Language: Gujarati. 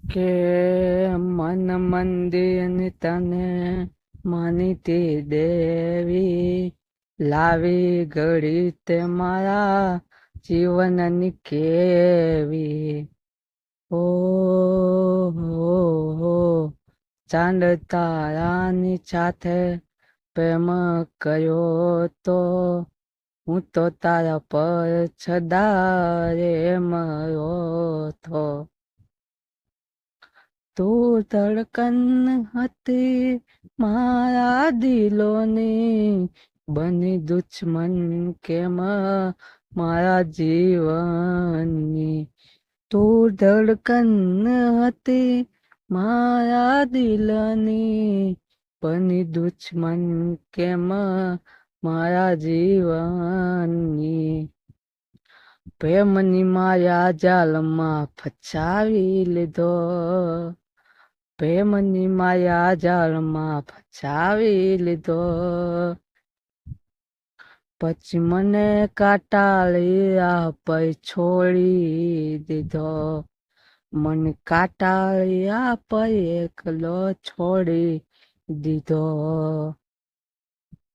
કે મન મંદિરની તને માનીતી દેવી લાવી ઘડી તે મારા જીવનની કેવી ઓ હો ચાંદ તારાની સાથે પ્રેમ કર્યો તો હું તો તારા પર છદારે મર્યો તો તું ધડકન હતી મારા દિલોની બની દુશ્મન કેમ મારા જીવનની તું ધડકન હતી મારા દિલની બની દુશ્મન કેમ મારા જીવનની પ્રેમની માયા જાલમાં ફસાવી લીધો પ્રેમની માયા જાળમાં ફસાવી લીધો પછી મને કાટાળી આપઈ છોડી દીધો મને કાટાળી આપઈ એકલો છોડી દીધો